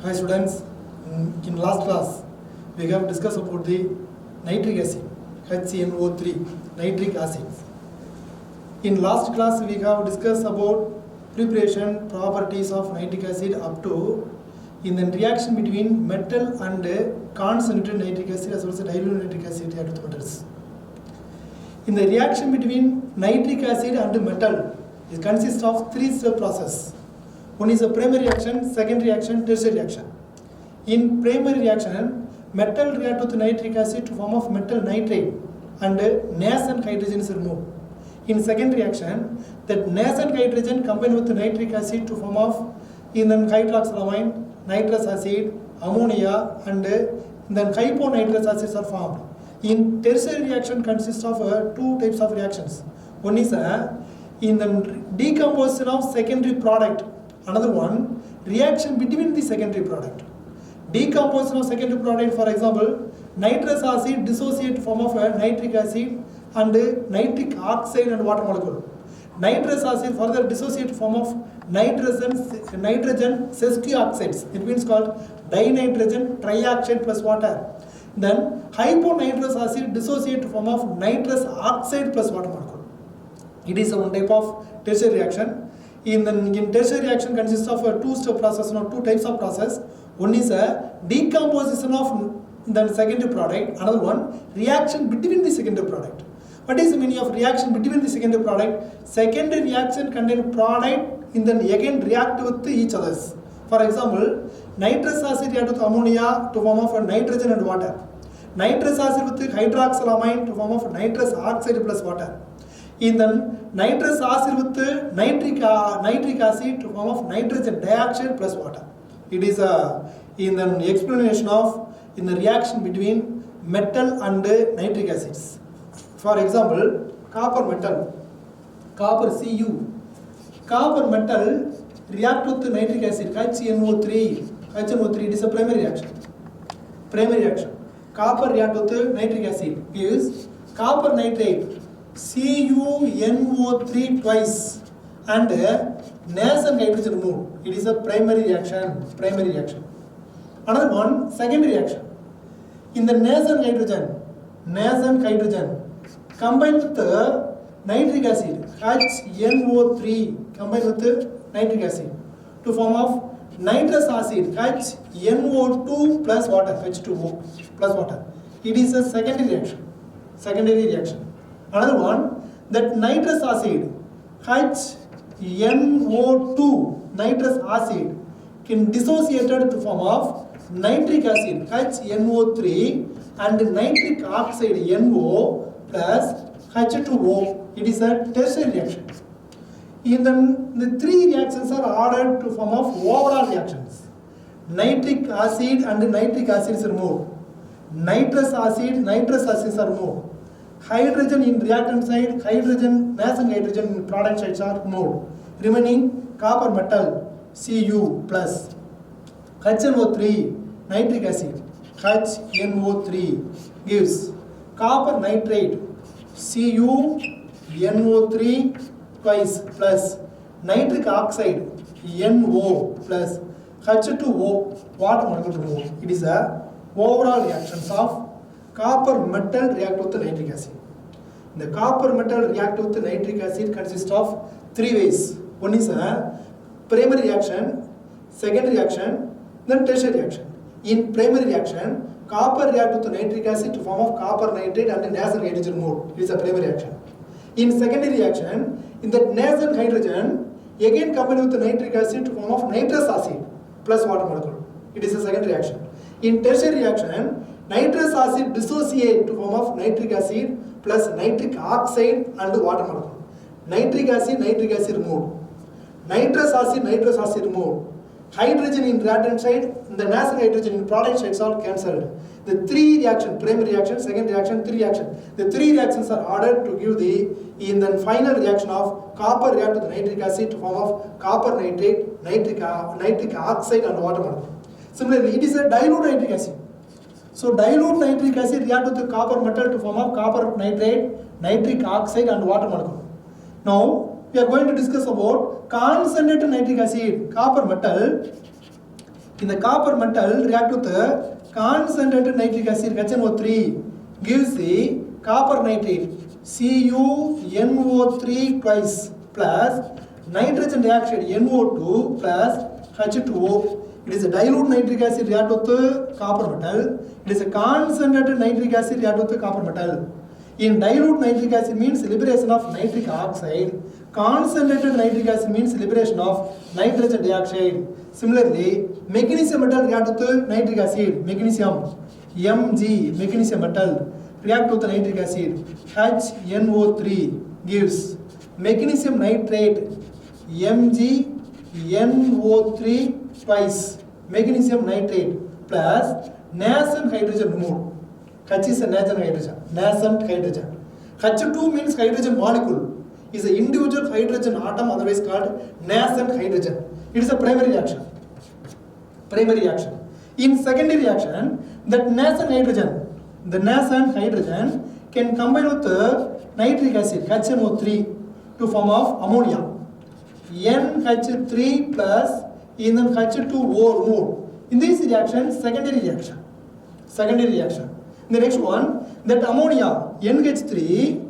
Hi students, in last class we have discussed about the nitric acid, HNO3, nitric acid. In last class we have discussed about preparation properties of nitric acid up to in the reaction between metal and concentrated nitric acid as well as dilute nitric acid reacted with metals. In the reaction between nitric acid and metal, it consists of three-step process. One is a primary reaction, second reaction, tertiary reaction. In primary reaction, metal react with nitric acid to form of metal nitrate and nascent hydrogen is removed. In second reaction, that nascent hydrogen combined with nitric acid to form of hydroxylamine, nitrous acid, ammonia and then hyponitrous acids are formed. In tertiary reaction consists of two types of reactions. One is in the decomposition of secondary product. Another one, reaction between the secondary product. Decomposition of secondary product, for example, nitrous acid dissociate form of nitric acid and nitric oxide and water molecule. Nitrous acid further dissociate form of nitrogen sesquioxides. It means called dinitrogen trioxide plus water. Then hyponitrous acid dissociate form of nitrous oxide plus water molecule. It is one type of tertiary reaction. In tertiary reaction consists of a two-step process, two types of process. One is a decomposition of the secondary product. Another one, reaction between the secondary product. What is the meaning of reaction between the secondary product? Secondary reaction contain product in then again react with each others. For example, nitrous acid react with ammonia to form of nitrogen and water. Nitrous acid with hydroxylamine to form of nitrous oxide plus water. In the nitrous acid with nitric acid to form of nitrogen dioxide plus water. It is in the explanation of in the reaction between metal and nitric acids. For example, copper metal, copper Cu. Copper metal react with nitric acid, HNO3. It is a primary reaction. Primary reaction. Copper react with nitric acid gives copper nitrate CuNO3 twice and nascent hydrogen removed. It is a primary reaction. Primary reaction. Another one, secondary reaction. In the nascent hydrogen combined with the nitric acid HNO3 combined with the nitric acid to form of nitrous acid HNO2 plus water H2O plus water. It is a secondary reaction. Secondary reaction. Another one, that nitrous acid HNO2 nitrous acid can dissociated to form of nitric acid HNO3 and nitric oxide NO plus H2O. It is a tertiary reaction. In the three reactions are ordered to form of overall reactions. Nitric acid and nitric acid is removed. Nitrous acids are removed. Hydrogen in reactant side, nascent hydrogen in product sides are removed. Remaining copper metal Cu plus HNO3 nitric acid HNO3 gives copper nitrate CuNO3 twice plus nitric oxide NO plus H2O water molecule removed. It is a overall reactions of copper metal react with the nitric acid. The copper metal react with the nitric acid consists of three ways. One is a primary reaction, secondary reaction, then tertiary reaction. In primary reaction, copper react with the nitric acid to form of copper nitrate and nascent hydrogen removed. It is a primary reaction. In secondary reaction, in the nascent hydrogen again combined with the nitric acid to form of nitrous acid plus water molecule. It is a second reaction. In tertiary reaction, nitrous acid dissociate to form of nitric acid plus nitric oxide and water molecule. Nitric acid removed. Nitrous acid removed. Hydrogen in reactant side, the nascent hydrogen in product sides are cancelled. The three reaction, primary reaction, second reaction, three reaction. The three reactions are ordered to give the final reaction of copper react with nitric acid to form of copper nitrate, nitric oxide and water molecule. Similarly, it is a dilute nitric acid. So dilute nitric acid react with the copper metal to form of copper nitrate, nitric oxide and water molecule. Now we are going to discuss about concentrated nitric acid, copper metal. In the copper metal react with the concentrated nitric acid HNO3 gives the copper nitrate CuNO3 twice plus nitrogen reaction NO2 plus H2O. It is a dilute nitric acid react with the copper metal. It is a concentrated nitric acid react with the copper metal. In dilute nitric acid means liberation of nitric oxide. Concentrated nitric acid means liberation of nitrogen dioxide. Similarly, magnesium metal react with the nitric acid. Magnesium Mg, magnesium metal react with the nitric acid. HNO3 gives magnesium nitrate MgNO3 twice magnesium nitrate plus nascent hydrogen removed. H is a nascent hydrogen. H2 means hydrogen molecule. Is an individual hydrogen atom, otherwise called nascent hydrogen. It is a primary reaction. In secondary reaction, that nascent hydrogen can combine with the nitric acid HNO3 to form of ammonia. NH3 plus in the H2O removed. In this reaction, secondary reaction. The next one, that ammonia NH3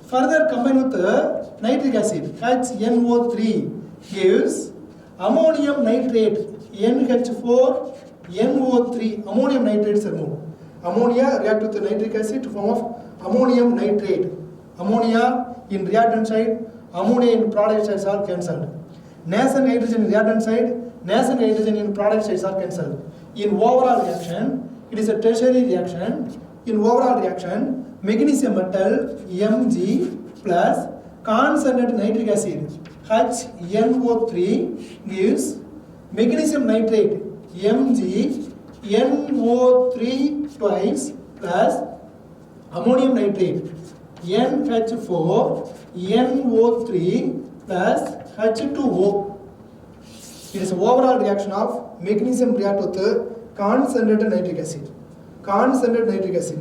further combined with the nitric acid HNO3 gives ammonium nitrate NH4NO3. Ammonium nitrate is removed. Ammonia react with the nitric acid to form of ammonium nitrate. Ammonia in reactant side, ammonia in product sides are cancelled. Nascent hydrogen in reactant side, nascent hydrogen in product sides are cancelled. In overall reaction, it is a tertiary reaction. In overall reaction, magnesium metal Mg plus concentrated nitric acid HNO3 gives magnesium nitrate MgNO3 twice plus ammonium nitrate NH4NO3 plus H2O. It is an overall reaction of magnesium react with the concentrated nitric acid.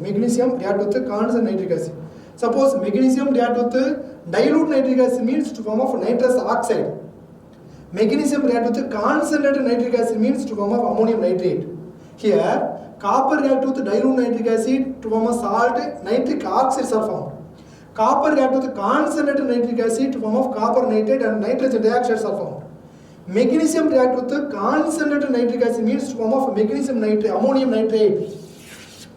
Magnesium react with the concentrated nitric acid. Suppose magnesium react with the dilute nitric acid means to form of nitrous oxide. Magnesium react with the concentrated nitric acid means to form of ammonium nitrate. Here, copper react with the dilute nitric acid to form a salt, nitric oxides are formed. Copper react with the concentrated nitric acid to form of copper nitrate and nitrogen dioxides are formed. Magnesium react with the concentrated nitric acid means to form of ammonium nitrate.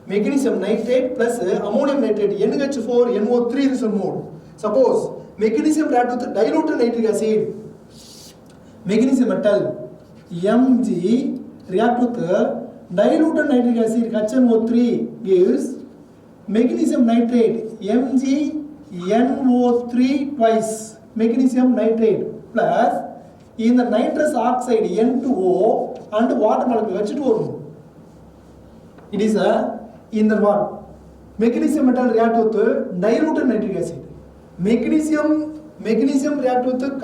Magnesium nitrate plus ammonium nitrate NH4NO3 is removed. Suppose magnesium react with the diluted nitric acid. Magnesium metal Mg react with the diluted nitric acid HNO3 gives magnesium nitrate MgNO3 twice magnesium nitrate plus in the nitrous oxide N2O and water molecule H2O. It is in the what? Magnesium metal react with diluted nitric acid. Magnesium react with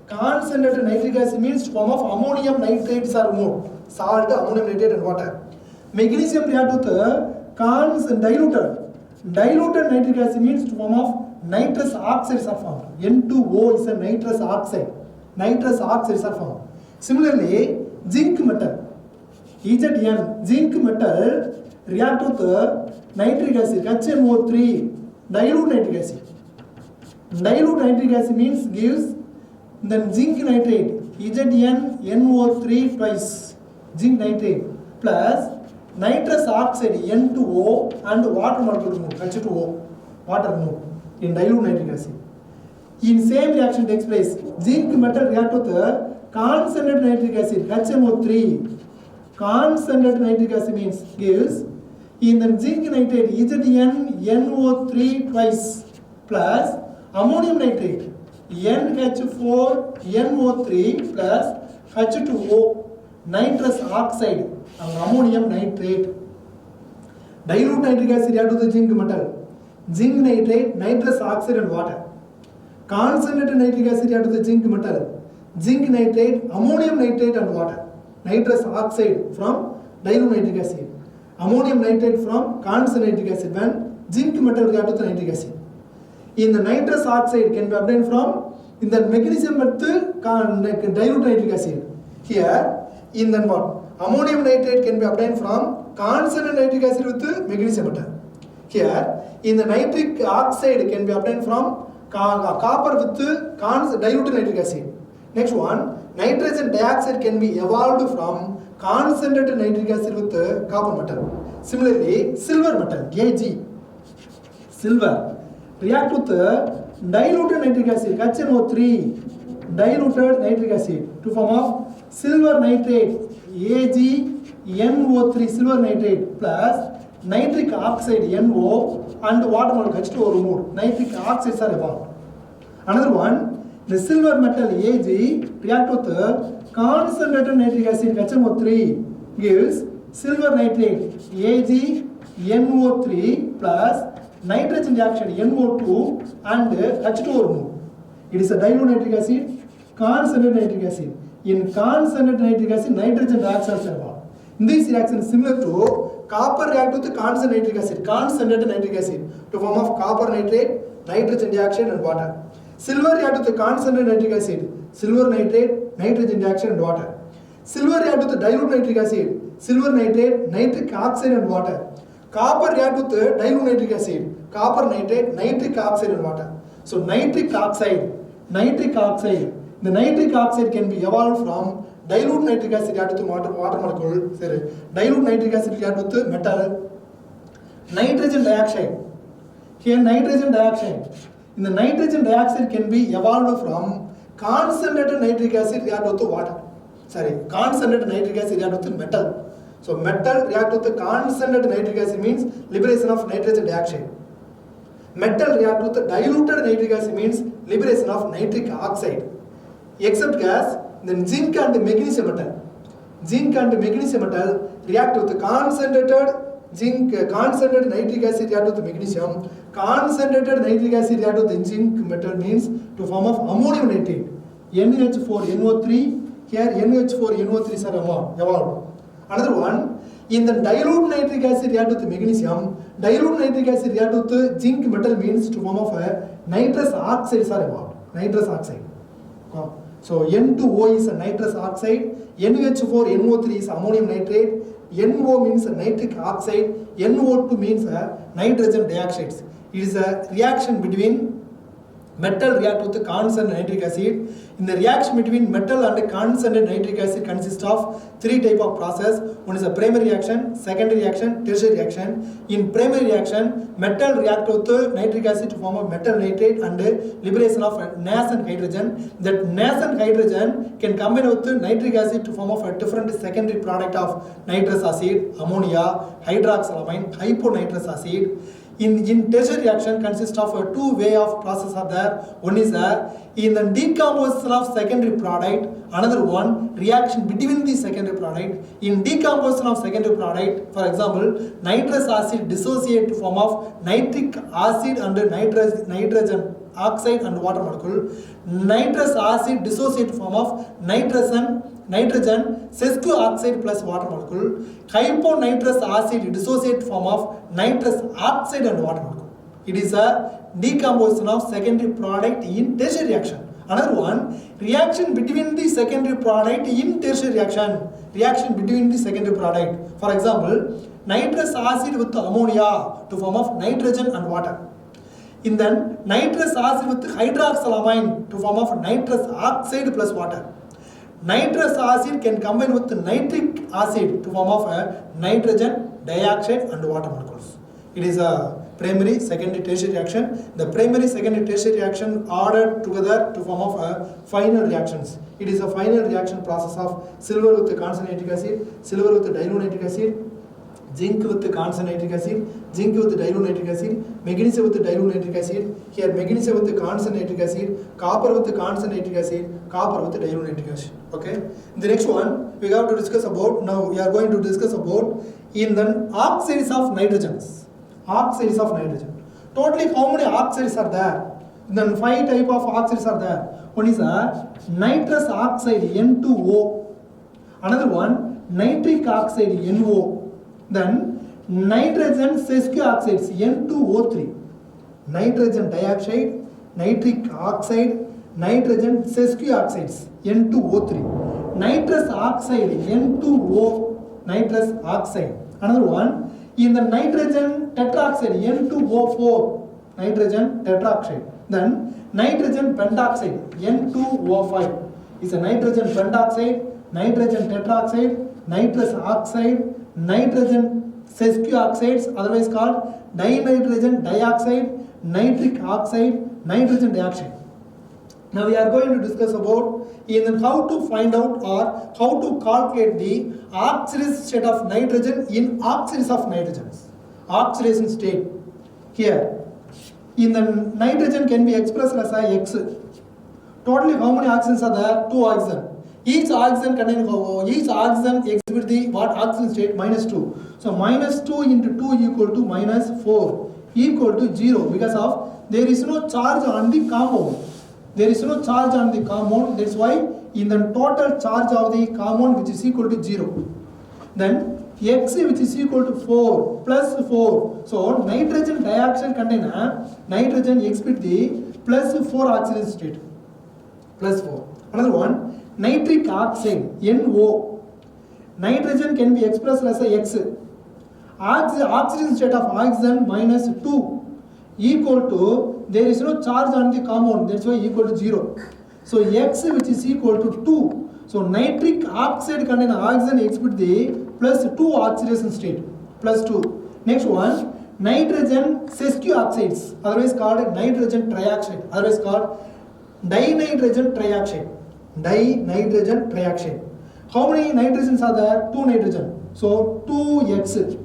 concentrated nitric acid means to form of ammonium nitrates are removed. Salt, ammonium nitrate and water. Magnesium react with diluted nitric acid means to form of nitrous oxides are formed. N2O is a nitrous oxide. Nitrous oxides are formed. Similarly, zinc metal ZN, zinc metal react with nitric acid HNO3, dilute nitric acid. Dilute nitric acid means gives then zinc nitrate ZnNO3 twice zinc nitrate plus nitrous oxide N2O and water molecule removed H2O, water removed in dilute nitric acid. In same reaction takes place. Zinc metal react with concentrated nitric acid HNO3. Concentrated nitric acid means gives in the zinc nitrate ZnNO3 twice plus ammonium nitrate NH4NO3 plus H2O, nitrous oxide and ammonium nitrate. Dilute nitric acid react with the zinc metal. Zinc nitrate, nitrous oxide and water. Concentrated nitric acid react with the zinc metal. Zinc nitrate, ammonium nitrate and water. Nitrous oxide from dilute nitric acid. Ammonium nitrate from concentrated nitric acid when zinc metal react with the nitric acid. In the nitrous oxide can be obtained from in the magnesium method dilute nitric acid. Here In then what? Ammonium nitrate can be obtained from concentrated nitric acid with magnesium metal. Here, in the nitric oxide can be obtained from copper with diluted nitric acid. Next one, nitrogen dioxide can be evolved from concentrated nitric acid with copper metal. Similarly, silver metal, Ag, silver, react with diluted nitric acid, HNO3, diluted nitric acid to form of silver nitrate, AgNO3, silver nitrate plus nitric oxide, NO, and water molecule H2O removed. Nitric oxides are evolved. Another one, the silver metal Ag react with concentrated nitric acid HNO3 gives silver nitrate AgNO3 plus nitrogen dioxide NO2 and H2O removed. It is a dilute nitric acid, concentrated nitric acid. In concentrated nitric acid, nitrogen dioxide is evolved. This reaction is similar to copper react with concentrated nitric acid to form of copper nitrate, nitrogen dioxide and water. Silver react with concentrated nitric acid, silver nitrate, nitrogen dioxide and water. Silver react with dilute nitric acid, silver nitrate, nitric oxide and water. Copper react with dilute nitric acid, copper nitrate, nitric oxide and water. So nitric oxide, the nitric oxide can be evolved from dilute nitric acid react with water molecule, dilute nitric acid react with metal, nitrogen dioxide. Here nitrogen dioxide. In the nitrogen dioxide can be evolved from concentrated nitric acid react with water. Concentrated nitric acid react with metal. So metal react with concentrated nitric acid means liberation of nitrogen dioxide. Metal react with diluted nitric acid means liberation of nitric oxide. Except gas, then zinc and magnesium metal. Zinc and magnesium metal react with concentrated nitric acid react with magnesium. Concentrated nitric acid react with zinc metal means to form of ammonium nitrate. NH4NO3, here NH4NO3 are evolved. Another one, in the dilute nitric acid react with magnesium, dilute nitric acid react with zinc metal means to form of nitrous oxides are evolved. Nitrous oxide. So N2O is a nitrous oxide, NH4NO3 is ammonium nitrate, NO means a nitric oxide, NO2 means nitrogen dioxides. It is a reaction between metal react with concentrated nitric acid. In the reaction between metal and concentrated nitric acid consists of three types of process. One is a primary reaction, secondary reaction, tertiary reaction. In primary reaction, metal react with nitric acid to form a metal nitrate and liberation of nascent hydrogen. That nascent hydrogen can combine with nitric acid to form of a different secondary product of nitrous acid, ammonia, hydroxylamine, hyponitrous acid. In tertiary reaction consists of two way of process are there. One is in the decomposition of secondary product, another one reaction between the secondary product. In decomposition of secondary product, for example, nitrous acid dissociate to form of nitric acid and nitrogen oxide and water molecule. Nitrous acid dissociate to form of nitrogen sesquioxide plus water molecule. Hyponitrous acid dissociate form of nitrous oxide and water molecule. It is a decomposition of secondary product in tertiary reaction. Another one, reaction between the secondary product in tertiary reaction. Reaction between the secondary product. For example, nitrous acid with ammonia to form of nitrogen and water. In then nitrous acid with hydroxylamine to form of nitrous oxide plus water. Nitrous acid can combine with nitric acid to form of nitrogen dioxide and water molecules. It is a primary, secondary, tertiary reaction. The primary, secondary, tertiary reaction ordered together to form of final reactions. It is a final reaction process of silver with the concentrated nitric acid, silver with the dilute nitric acid, zinc with the concentrated nitric acid, zinc with the dilute nitric acid, magnesium with the dilute nitric acid, here magnesium with the concentrated nitric acid, copper with the concentrated nitric acid, copper with the dilute nitric acid. Okay. The next one we have to discuss about, now we are going to discuss about in the oxides of nitrogens. Oxides of nitrogen. Totally how many oxides are there? Then 5 type of oxides are there. One is a nitrous oxide N2O. Another one nitric oxide NO. Then nitrogen sesquioxides N2O3. Nitrogen dioxide, nitric oxide, nitrogen sesquioxides N2O3. nitrous oxide, N2O, nitrous oxide. Another one, in the nitrogen tetroxide, N2O4, nitrogen tetroxide. Then nitrogen pentoxide, N2O5 is a nitrogen pentoxide, nitrogen tetroxide, nitrous oxide, nitrogen sesquioxides, otherwise called dinitrogen dioxide, nitric oxide, nitrogen dioxide. Now we are going to discuss about how to find out or how to calculate the oxidation state of nitrogen in oxides of nitrogens. Oxidation state. Here, in the nitrogen can be expressed as a X. Totally how many oxygens are there? 2 oxygens. Each oxygen exhibits the what oxidation state? -2. So minus 2 into 2 equal to minus 4 equal to 0 because of there is no charge on the compound. There is no charge on the compound. That's why in the total charge of the compound which is equal to 0. Then X which is equal to 4 plus 4. So nitrogen dioxide container nitrogen exhibit the plus 4 oxidation state. Plus 4. Another one, nitric oxide, NO. Nitrogen can be expressed as a X. Oxidation state of oxygen -2 equal to, there is no charge on the compound, that's why equal to 0. So X which is equal to 2. So nitric oxide contain oxygen exhibit the plus 2 oxidation state, plus 2. Next one, nitrogen sesquioxides, otherwise called nitrogen trioxide, otherwise called dinitrogen trioxide. Dinitrogen trioxide. How many nitrogens are there? 2 nitrogen. So 2X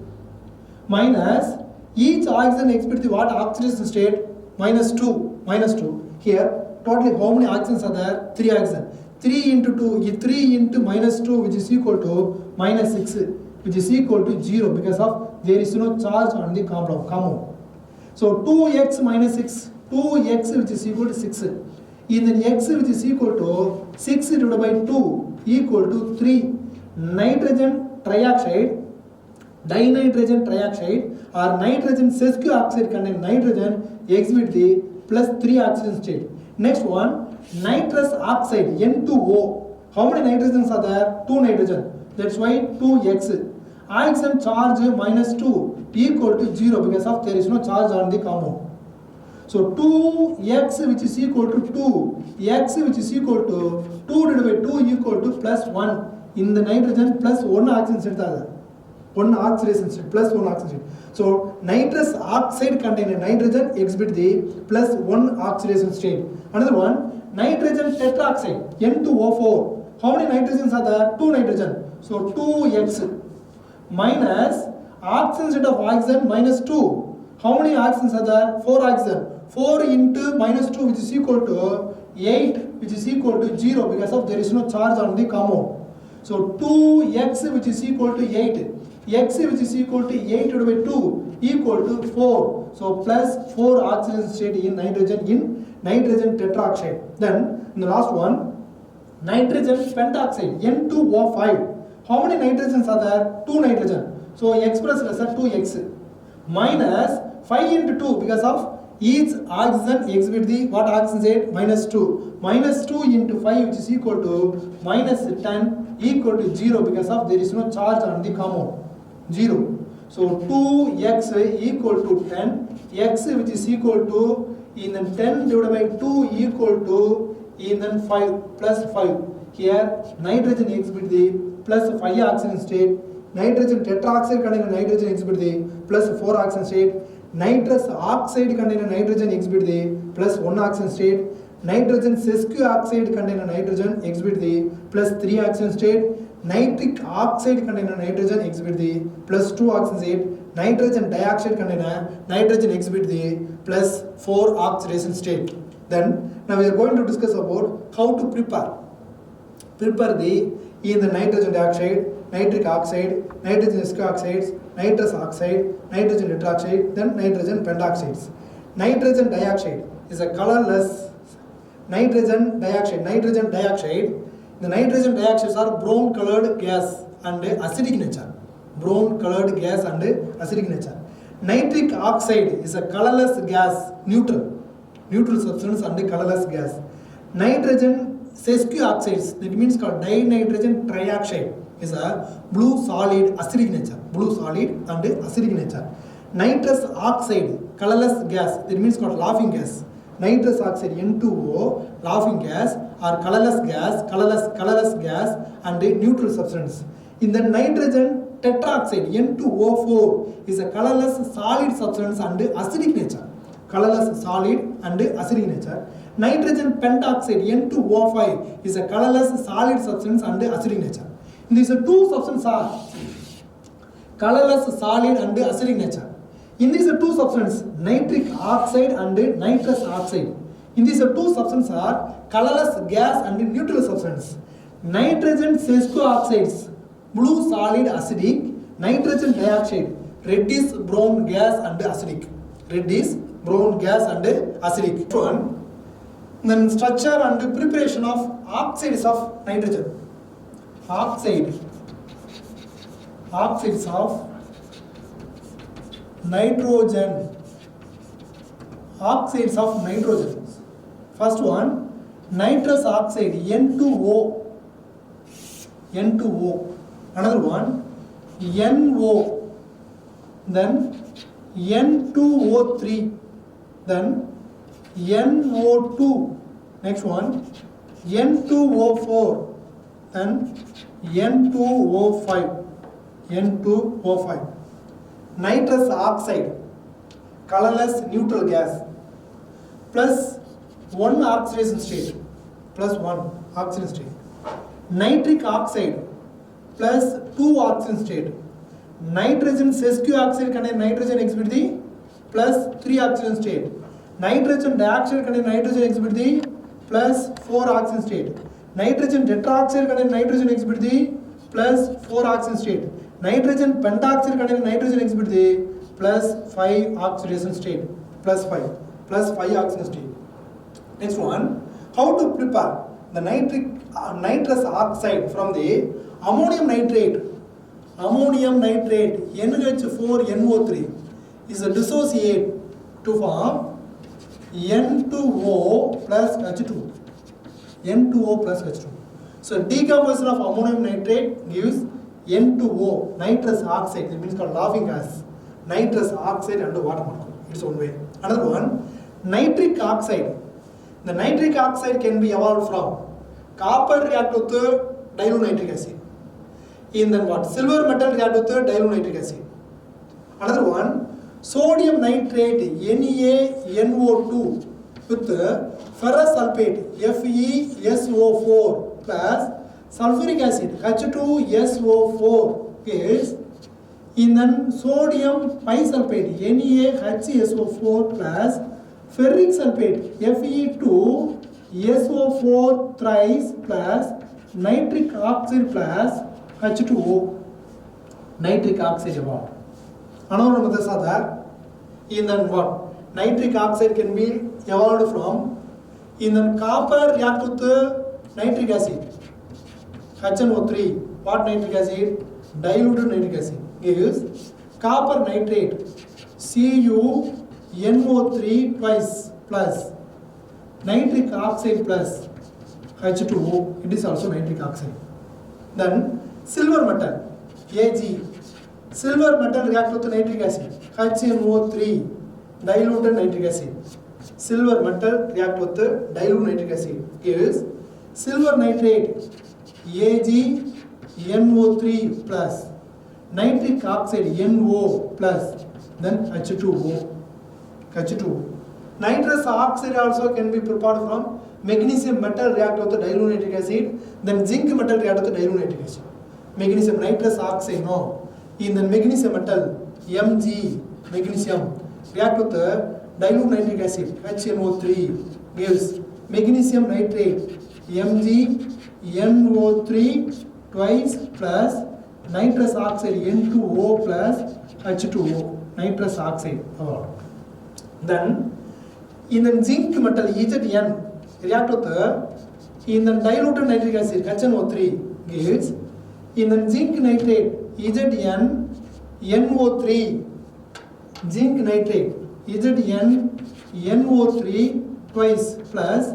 minus each oxygen exhibits the what oxidation state? -2. Here totally how many oxygens are there? 3 oxygen. 3 into 2, 3 into -2 which is equal to -6 which is equal to 0 because of there is no charge on the compound. So 2x minus 6, 2x which is equal to 6. In the x which is equal to 6 divided by 2 equal to 3. Nitrogen trioxide, dinitrogen trioxide or nitrogen sesquioxide contain nitrogen exhibit the plus 3 oxidation state. Next one, nitrous oxide, N2O. How many nitrogens are there? 2 nitrogen. That's why 2x. Oxygen charge -2 equal to 0 because of there is no charge on the compound. So 2x which is equal to 2, x which is equal to 2 divided by 2 equal to plus 1. In the nitrogen plus 1 oxygen state. 1 oxidation state, plus 1 oxidation state. So nitrous oxide contain nitrogen exhibit the plus 1 oxidation state. Another one, nitrogen tetroxide, N2O4. How many nitrogens are there? 2 nitrogen. So 2x minus oxidation state of oxygen -2. How many oxygens are there? 4 oxygen. 4 into -2 which is equal to 8 which is equal to 0 because of there is no charge on the compound. So 2x which is equal to 8. X which is equal to 8 divided by 2 equal to 4. So plus 4 oxidation state in nitrogen tetroxide. Then in the last one, nitrogen pentoxide, N2O5. How many nitrogens are there? 2 nitrogen. So expressed as a 2x minus 5 into 2 because of each oxygen exhibit the what oxygen state? -2. -2 into 5 which is equal to -10 equal to 0 because of there is no charge on the compound. 0. So 2x equal to 10, x which is equal to in 10 divided by 2 equal to in 5 plus 5. Here nitrogen exhibit the plus 5 oxygen state, nitrogen tetroxide contain nitrogen exhibit the plus 4 oxygen state, nitrous oxide contain nitrogen exhibit the plus 1 oxygen state, nitrogen sesquioxide contain nitrogen exhibit the plus 3 oxygen state, nitric oxide contain nitrogen exhibit the plus 2 oxygen state, nitrogen dioxide contain nitrogen exhibit the plus 4 oxidation state. Then now we are going to discuss about how to prepare the nitrogen dioxide, nitric oxide, nitrogen sesquioxides, nitrous oxide, nitrogen tetroxide, then nitrogen pentoxides. Nitrogen dioxide is a colorless nitrogen dioxide. The nitrogen dioxides are brown colored gas and acidic nature. Nitric oxide is a colorless gas, neutral substance and colorless gas. Nitrogen sesquioxide oxides, that means called dinitrogen trioxide, is a blue solid acidic nature. Blue solid and acidic nature. Nitrous oxide, colorless gas, that means called laughing gas. Nitrous oxide N2O, laughing gas, or colorless gas and neutral substance. In the nitrogen tetroxide N2O4 is a colorless solid substance and acidic nature. Colorless solid and acidic nature. Nitrogen pentoxide N2O5 is a colorless solid substance and acidic nature. These two substances are colorless solid and acidic nature. In these two substances, nitric oxide and nitrous oxide. In these two substances are colorless gas and neutral substance. Nitrogen sesquioxides, blue solid acidic, nitrogen dioxide, reddish brown gas and acidic. Reddish brown gas and acidic. One, then structure and preparation of oxides of nitrogen. Oxides of nitrogen. Oxides of nitrogen. First one, nitrous oxide N2O. Another one, NO. Then N2O3. Then NO2. Next one, N2O4. Then N2O5. Nitrous oxide, colorless neutral gas, plus one oxidation state. Nitric oxide, plus two oxidation state. Nitrogen sesquioxide contain nitrogen exhibit the plus 3 oxidation state. Nitrogen dioxide contain nitrogen exhibit the plus 4 oxidation state. Nitrogen tetroxide contain nitrogen exhibit the plus 4 oxidation state. Nitrogen pentoxide contain nitrogen exhibit the plus 5 oxidation state. Plus 5 oxidation state. Next one, how to prepare the nitrous oxide from the ammonium nitrate. Ammonium nitrate NH4NO3 is a dissociate to form N2O plus H2. N2O plus H2. So decomposition of ammonium nitrate gives N2O, nitrous oxide, that means called laughing gas. Nitrous oxide and water molecule. It's one way. Another one, nitric oxide. The nitric oxide can be evolved from copper react with dilute nitric acid. In then what? Silver metal react with dilute nitric acid. Another one, sodium nitrate NaNO2 with ferrous sulfate FeSO4 plus sulfuric acid H2SO4 is in then sodium bisulfate NaHCSO4 plus ferric sulfate Fe2SO4 thrice plus nitric oxide plus H2O. Nitric oxide evolved. Another one is that in then what? Nitric oxide can be evolved from in then copper react with nitric acid HNO3. What nitric acid? Diluted nitric acid gives copper nitrate CuNO3 twice plus nitric oxide plus H2O. It is also nitric oxide. Then silver metal Ag. Silver metal react with nitric acid HNO3 diluted nitric acid. Silver metal react with dilute nitric acid gives silver nitrate AgNO3 plus nitric oxide NO plus then H2O. Nitrous oxide also can be prepared from magnesium metal react with dilute nitric acid, then zinc metal react with dilute nitric acid. Magnesium nitrous oxide no. In the magnesium metal Mg magnesium react with dilute nitric acid HNO3 gives magnesium nitrate MgNO3 twice plus nitrous oxide N2O plus H2O. Nitrous oxide. Then in the zinc metal Zn react with in the diluted nitric acid HNO3 gives in the zinc nitrate ZnNO3 zinc nitrate ZnNO3 twice plus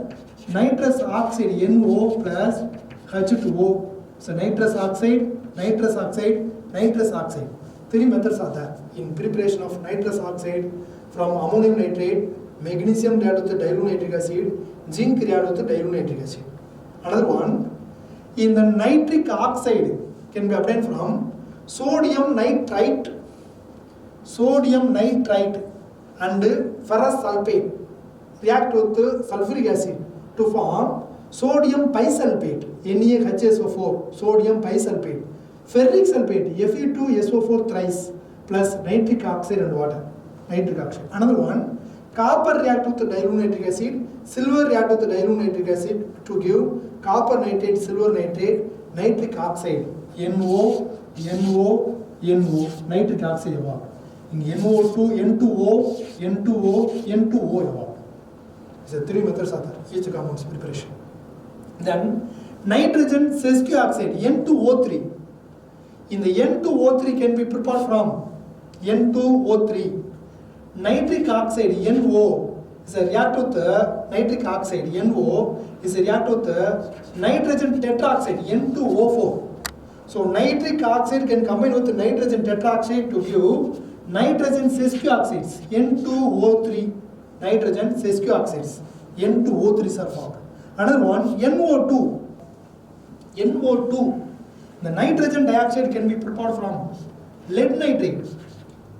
nitrous oxide NO plus H2O. So nitrous oxide, nitrous oxide, nitrous oxide. Three methods are there in preparation of nitrous oxide from ammonium nitrate, magnesium react with dilute nitric acid, zinc react with dilute nitric acid. Another one, in the nitric oxide can be obtained from sodium nitrite and ferrous sulfate react with sulfuric acid to form sodium bisulfate, NaHSO4, sodium bisulfate, ferric sulfate, Fe2SO4 thrice plus nitric oxide and water, nitric oxide. Another one, copper react with dilute nitric acid, silver react with dilute nitric acid to give copper nitrate, silver nitrate, nitric oxide, NO, nitric oxide evolved. In NO2, N2O, N2O, N2O evolved. These are three methods are there, each compound's preparation. Then nitrogen sesquioxide, N2O3. In the N2O3 can be prepared from N2O3. Nitric oxide, NO, is a react with the nitric oxide, NO, is a react with the nitrogen tetroxide, N2O4. So nitric oxide can combine with the nitrogen tetroxide to give nitrogen sesquioxides, N2O3, nitrogen sesquioxides, N2O3 are formed. Another one, NO2. The nitrogen dioxide can be prepared from lead nitrate,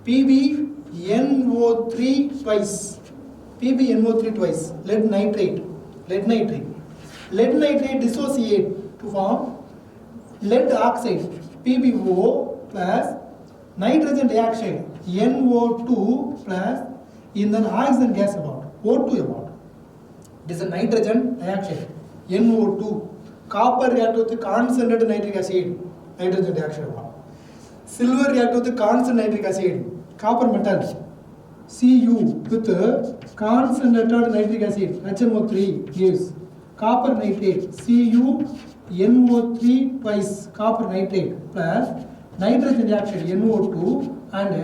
PbNO3 twice, lead nitrate. Lead nitrate dissociate to form lead oxide, PbO plus nitrogen dioxide, NO2 plus in the oxygen gas about, O2 about. It is a nitrogen dioxide, NO2. Copper react with concentrated nitric acid, nitrogen dioxide about. Silver react with concentrated nitric acid, copper metal, Cu with concentrated nitric acid, HNO3 gives copper nitrate, CuNO3 twice copper nitrate plus nitrogen dioxide, NO2 and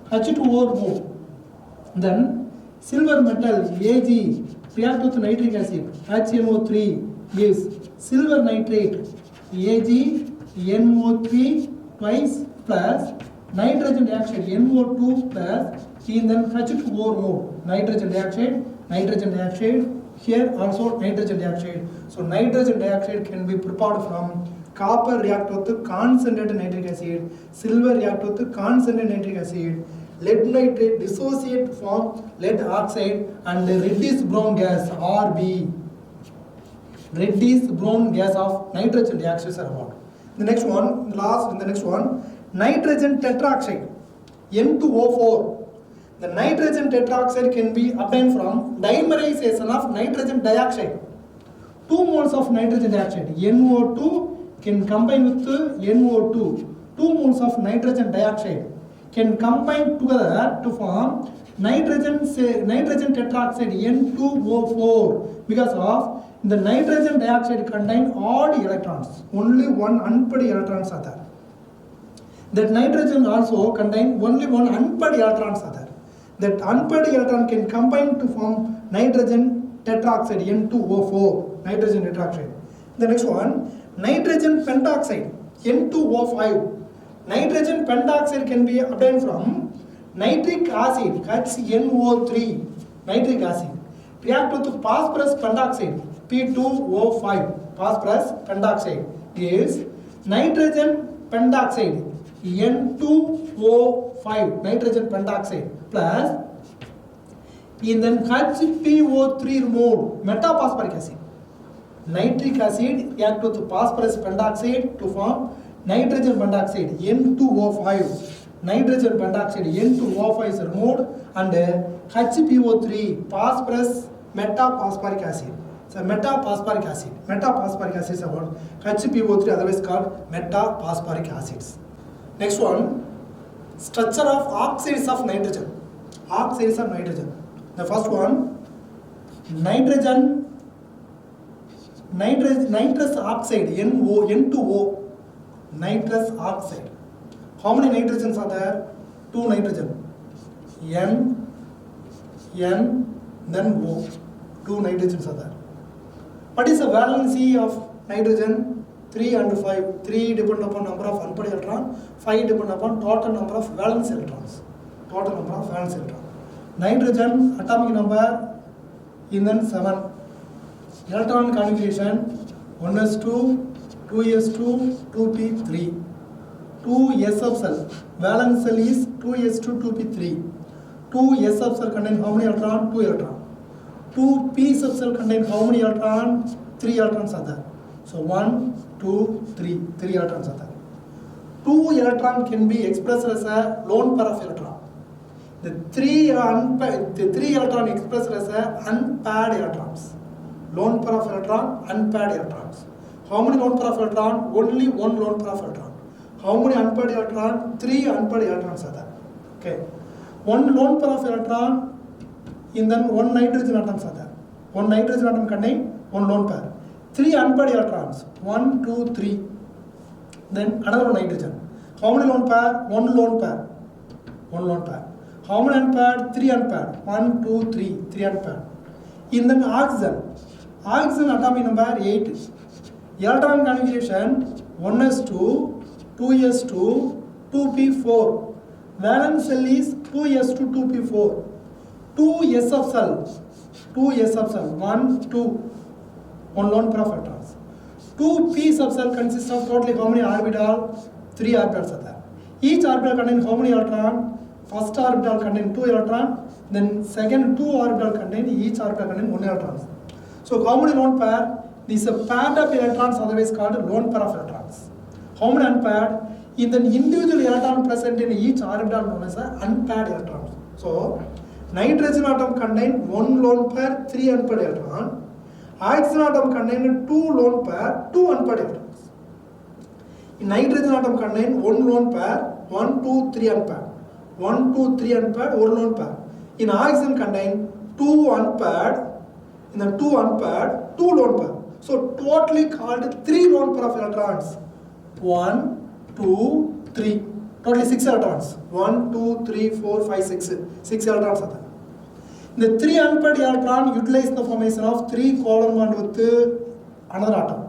H2O remove. Then silver metal, Ag react with nitric acid, HNO3 gives silver nitrate, AgNO3 twice plus nitrogen dioxide, NO2 plus and then H2O remove, nitrogen dioxide, here also nitrogen dioxide. So nitrogen dioxide can be prepared from copper react with concentrated nitric acid, silver react with concentrated nitric acid, lead nitrate dissociate to form lead oxide and reddish brown gas RB. Reddish brown gas of nitrogen dioxide are formed. The next one, nitrogen tetroxide, N2O4. The nitrogen tetroxide can be obtained from dimerization of nitrogen dioxide. 2 moles of nitrogen dioxide, NO2 can combine with NO2. 2 moles of nitrogen dioxide can combine together to form nitrogen tetroxide, N2O4, because of the nitrogen dioxide contain odd electrons. Only one unpaired electrons are there. That nitrogen also contain only one unpaired electrons are there. That unpaired electron can combine to form nitrogen tetroxide, N2O4, nitrogen tetroxide. The next one, nitrogen pentoxide, N2O5. Nitrogen pentoxide can be obtained from nitric acid, HNO3, nitric acid. React with phosphorus pentoxide, P2O5, phosphorus pentoxide is nitrogen pentoxide, N2O5, nitrogen pentoxide plus in then HPO3 removed metaphosphoric acid. Nitric acid react with phosphorus pentoxide to form nitrogen pentoxide, N2O5. Nitrogen pentoxide, N2O5 is removed and HPO3, phosphorus metaphosphoric acid. So metaphosphoric acid is about HPO3, otherwise called metaphosphoric acids. Next one, structure of oxides of nitrogen. Oxides of nitrogen. The first one, nitrous oxide, N2O, nitrous oxide. How many nitrogens are there? 2 nitrogen. N, then O. 2 nitrogens are there. What is the valency of nitrogen? 3 and 5. 3 depend upon number of unpaired electron, 5 depend upon total number of valence electrons. Total number of valence electrons. Nitrogen atomic number in then 7. Electron configuration 1s2, 2s2, 2p3. 2s of cell. Valence cell is 2s2, 2p3. 2s of cell contain how many electron? 2 electron. 2 p of cell contain how many electron? 3 electrons are there. So 1, 2, 3. 3 electrons are there. 2 electron can be expressed as a lone pair of electron. The 3 electron expressed as a unpaired electrons. Lone pair of electron, unpaired electrons. How many lone pair of electron? Only 1 lone pair of electron. How many unpaired electron? 3 unpaired electrons are there. Okay. 1 lone pair of electron in then 1 nitrogen atoms are there. 1 nitrogen atom contain 1 lone pair. 3 unpaired electrons. 1, 2, 3. Then another one nitrogen. How many lone pair? 1 lone pair. 1 lone pair. How many unpaired? 3 unpaired. 1, 2, 3. 3 unpaired. In then oxygen. Oxygen atomic number 8. Electron configuration 1s2, 2s2, 2p4. Valence cell is 2s2, 2p4. 2s of cell. 2s of cell. 1, 2. 1 lone pair of electrons. 2 p of cell consists of totally how many orbital? 3 orbitals are there. Each orbital contains how many electron? First orbital contains 2 electron. Then second 2 orbital contain, each orbital contains 1 electron. So how many lone pair? This is a pair of electrons, otherwise called lone pair of electrons. How many unpaired? In the individual electron present in each orbital known as an unpaired electron. So nitrogen atom contain 1 lone pair, 3 unpaired electron. Oxygen atom contain 2 lone pair, 2 unpaired electrons. In nitrogen atom contain 1 lone pair, 1, 2, 3 unpaired. 1, 2, 3 unpaired, 1 lone pair. In oxygen contain 2 unpaired, in the 2 unpaired, 2 lone pair. So totally called 3 lone pair of electrons. 1, 2, 3. Totally 6 electrons. 1, 2, 3, 4, 5, 6. 6 electrons are there. The 3 unpaired electron utilize the formation of 3 covalent bond with another atom.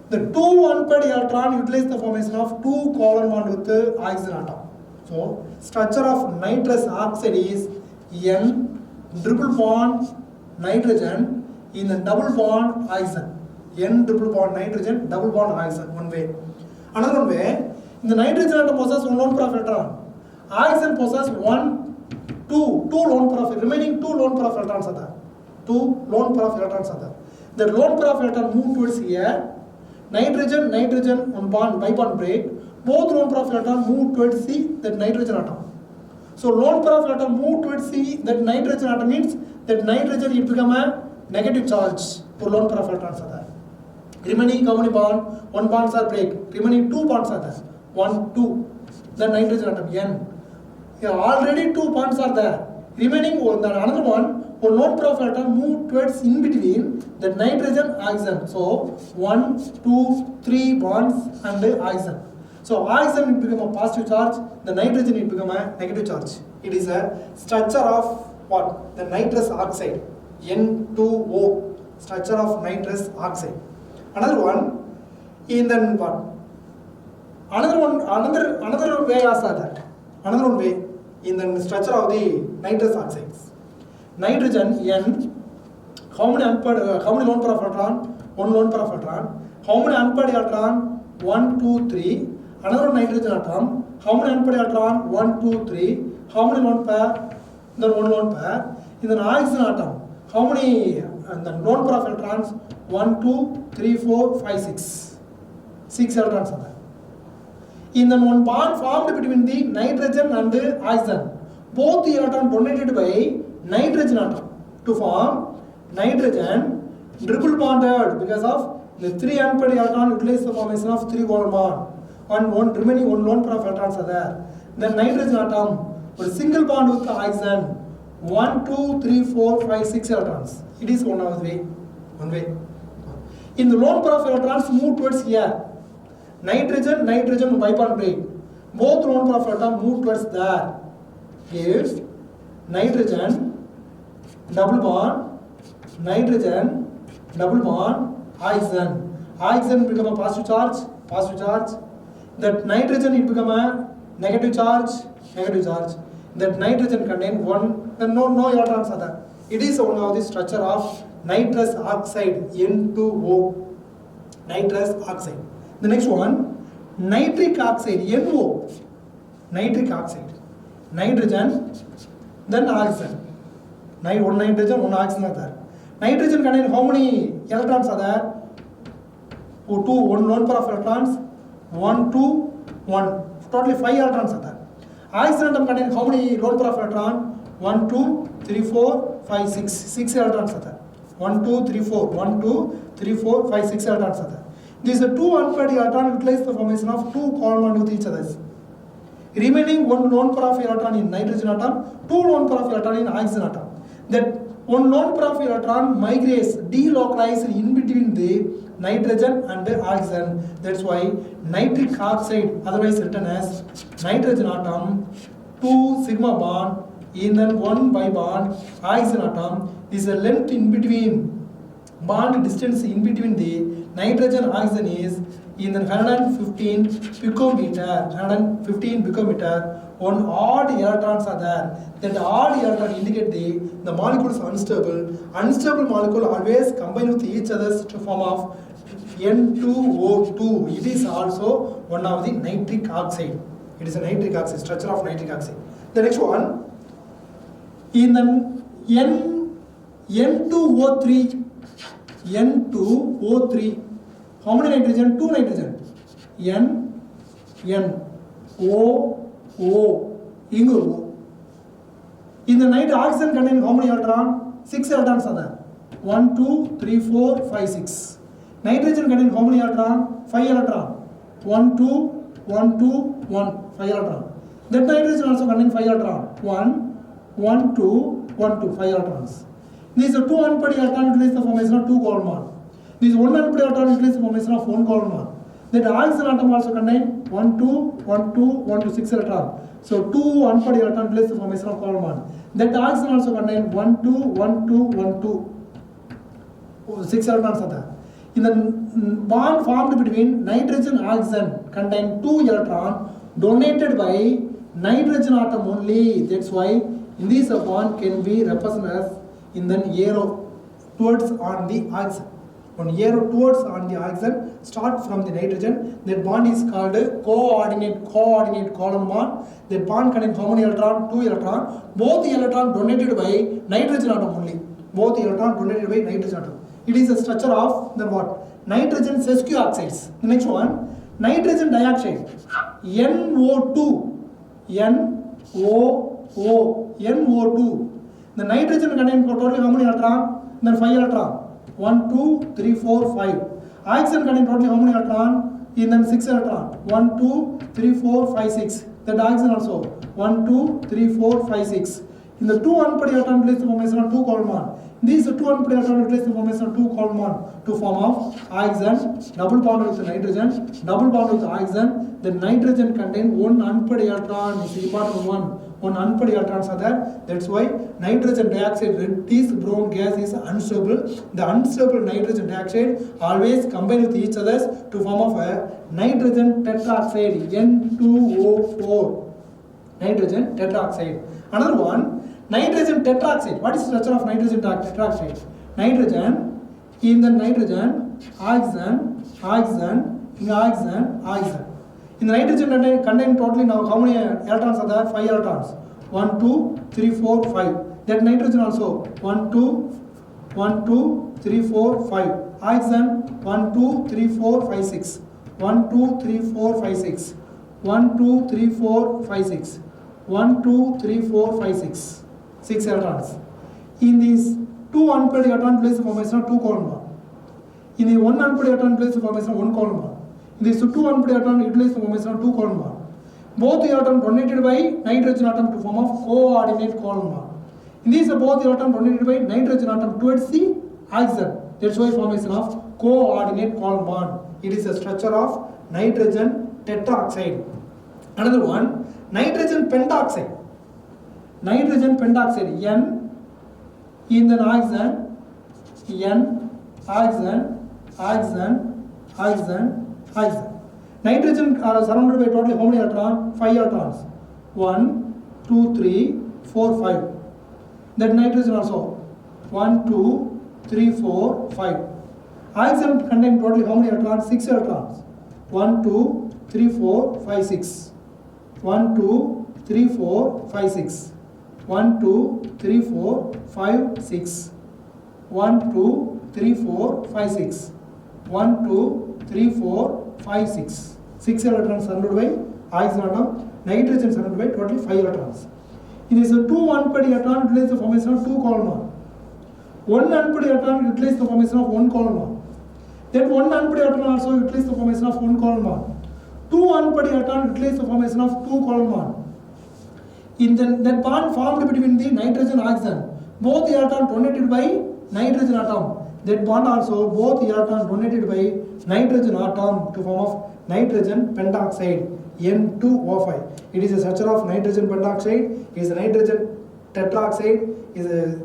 The 2 unpaired electron utilize the formation of 2 covalent bond with the oxygen atom. So structure of nitrous oxide is N triple bond nitrogen in the double bond oxygen. N triple bond nitrogen, double bond oxygen, one way. Another one way, in the nitrogen atom possesses 1 lone pair of electron. Oxygen possesses 2 lone pair of, remaining 2 lone pair of electrons are there. 2 lone pair of electrons are there. The lone pair of electron move towards here. Nitrogen, one bond, bipond break. Both lone pair of electron move towards the nitrogen atom. So lone pair of electron move towards that nitrogen atom means that nitrogen it become a negative charge for lone pair of electrons are there. Remaining how many bond? 1 bonds are break. Remaining 2 bonds are there. 1, 2. The nitrogen atom N. Here already 2 bonds are there. Remaining another one lone pair of electron move towards in between the nitrogen oxygen. So 1, 2, 3 bonds and the oxygen. So oxygen will become a positive charge, the nitrogen will become a negative charge. It is a structure of what? The nitrous oxide, N2O, structure of nitrous oxide. Another one, in then what? Another way also that. Another one way in the structure of the nitrous oxides. Nitrogen N, how many lone pair of electron? 1 lone pair of electron. How many unpaired electron? 1, 2, 3. Another nitrogen atom. How many unpaired electron? 1, 2, 3. How many lone pair? Then 1 lone pair. In the oxygen atom, how many lone pair of electrons? 1, 2, 3, 4, 5, 6. 6 electrons are there. In the one bond formed between the nitrogen and the oxygen, both the electrons donated by nitrogen atom to form nitrogen triple bonded because of the 3 unpaired electron utilize the formation of 3 covalent bond. And remaining 1 lone pair of electrons are there. Then nitrogen atom with a single bond with the oxygen. 1, 2, 3, 4, 5, 6 electrons. It is one way. In the lone pair of electrons move towards here. Nitrogen bipond break. Both lone pair of electrons move towards there. Gives nitrogen double bond, nitrogen double bond, oxygen. Oxygen become a positive charge, positive charge. That nitrogen it become a negative charge, negative charge. That nitrogen contain one, no electrons are there. It is one of the structure of nitrous oxide, N2O, nitrous oxide. The next one, nitric oxide, NO, nitric oxide. Nitrogen, then oxygen. One nitrogen, one oxygen are there. Nitrogen contain how many electrons are there? One lone pair of electrons, 1, 2, 1. Totally 5 electrons are there. Oxygen atom contain how many lone pair of electron? 1, 2, 3, 4, 5, 6. 6 electrons are there. 1, 2, 3, 4. 1, 2, 3, 4, 5, 6 electrons are there. These are two unpaired electrons utilize the formation of two covalent bonds with each other. Remaining one lone pair of electron in nitrogen atom, two lone pair of electron in oxygen atom. That one lone pair of electron migrates, delocalizes in between the nitrogen and the oxygen. That's why nitric oxide, otherwise written as nitrogen atom, 2 sigma bond, and then 1 pi bond, oxygen atom. This is a length in between, bond distance in between the nitrogen oxygen is in the 115 picometer, 115 picometer. One odd electrons are there. That odd electron indicate the molecule is unstable. Unstable molecule always combine with each other to form of N2O2. It is also one of the nitric oxide. It is a nitric oxide, structure of nitric oxide. The next one, in the N2O3, N2O3, how many nitrogen? 2 nitrogen. O, ingo O. In the night oxygen contain how many electrons? 6 electrons are there. 1, 2, 3, 4, 5, 6. Nitrogen contain how many electrons? 5 electrons. 1, 2, 1, 2, 1, 5 electrons. That nitrogen also contain 5 electrons. 1, 1, 2, 1, 2, 5 electrons. These are two unpaired electrons utilize the formation of two covalent bonds. These one unpaired electron utilize the formation of one covalent bond. That oxygen atom also contain 1, 2, 1, 2, 1, 2, 6 electrons. So 2 unpaired electrons utilize the formation of covalent bond. That oxygen also contain 1, 2, 1, 2, 1, 2, 6 electrons are there. In the bond formed between nitrogen and oxygen contain 2 electrons donated by nitrogen atom only. That's why in this bond can be represented as in the arrow towards on the oxygen. One arrow towards on the oxygen start from the nitrogen. That bond is called coordinate covalent bond. That bond contains how many electrons? 2 electrons. Both the electrons donated by nitrogen atom only. Both the electrons donated by nitrogen atom. It is a structure of then what? Nitrogen sesquioxide oxides. The next one, nitrogen dioxide, NO2, NO2. The nitrogen contains totally how many electrons? Then 5 electrons. 1, 2, 3, 4, 5. Oxygen contains totally how many electrons? In then 6 electrons. 1, 2, 3, 4, 5, 6. That oxygen also 1, 2, 3, 4, 5, 6. In the 2 unpaired electrons utilize the formation of 2 covalent bonds. These 2 unpaired electrons utilize the formation of 2 covalent bonds to form of oxygen, double bond with nitrogen, double bond with oxygen. The nitrogen contains 1 unpaired electron. This is important one. 1 unpaired electrons are there. That's why nitrogen dioxide, reddish brown gas is unstable. The unstable nitrogen dioxide always combine with each other to form of a nitrogen tetroxide, N2O4. Nitrogen tetroxide. Another one, nitrogen tetroxide. What is the structure of nitrogen tetroxide? Nitrogen, in the nitrogen, oxygen, in oxygen. In the nitrogen contain totally now how many electrons are there? 5 electrons. 1, 2, 3, 4, 5. That nitrogen also 1, 2, 3, 4, 5. Oxygen 1, 2, 3, 4, 5, 6. 1, 2, 3, 4, 5, 6. 1, 2, 3, 4, 5, 6. 1, 2, 3, 4, 5, 6. 6 electrons. In these 2 unpaired electrons place the formation of 2 covalent bonds. In the 1 unpaired electron place the formation of 1 covalent bond. In these 2 unpaired electrons utilize the formation of 2 covalent bonds. Both the electrons donated by nitrogen atom to form of coordinate covalent bond. In these both the electrons donated by nitrogen atom towards the oxygen. That's why formation of coordinate covalent bond. It is a structure of nitrogen tetroxide. Another one, nitrogen pentoxide. Nitrogen pentoxide, N in the oxygen, N, oxygen, oxygen, oxygen, oxygen. Nitrogen are surrounded by totally how many electrons? 5 electrons. 1, 2, 3, 4, 5. That nitrogen also 1, 2, 3, 4, 5. Oxygen contain totally how many electrons? 6 electrons. 1, 2, 3, 4, 5, 6. 1, 2, 3, 4, 5, 6. 1, 2, 3, 4, 5, 6. 1, 2, 3, 4, 5, 6. 1, 2, 3, 4, 5, 6. 6 electrons surrounded by oxygen atom. Nitrogen surrounded by totally 5 electrons. It is a 2 unpaired electron utilize the formation of 2 covalent bond. 1 unpaired electron utilize the formation of 1 covalent bond. Then 1 unpaired electron also utilize the formation of 1 covalent bond. 2 unpaired electron utilize the formation of 2 covalent bond. In that bond formed between the nitrogen and oxygen, both electrons donated by nitrogen atom. That bond also both electrons donated by nitrogen atom to form of nitrogen pentoxide N2O5. It is a structure of nitrogen pentoxide, is a nitrogen tetroxide, is a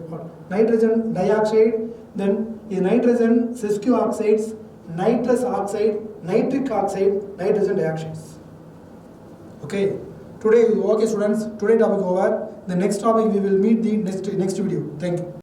nitrogen dioxide, then is nitrogen sesquioxides, nitrous oxide, nitric oxide, nitrogen dioxides. Okay. Today, okay students, today topic over. The next topic we will meet the next video. Thank you.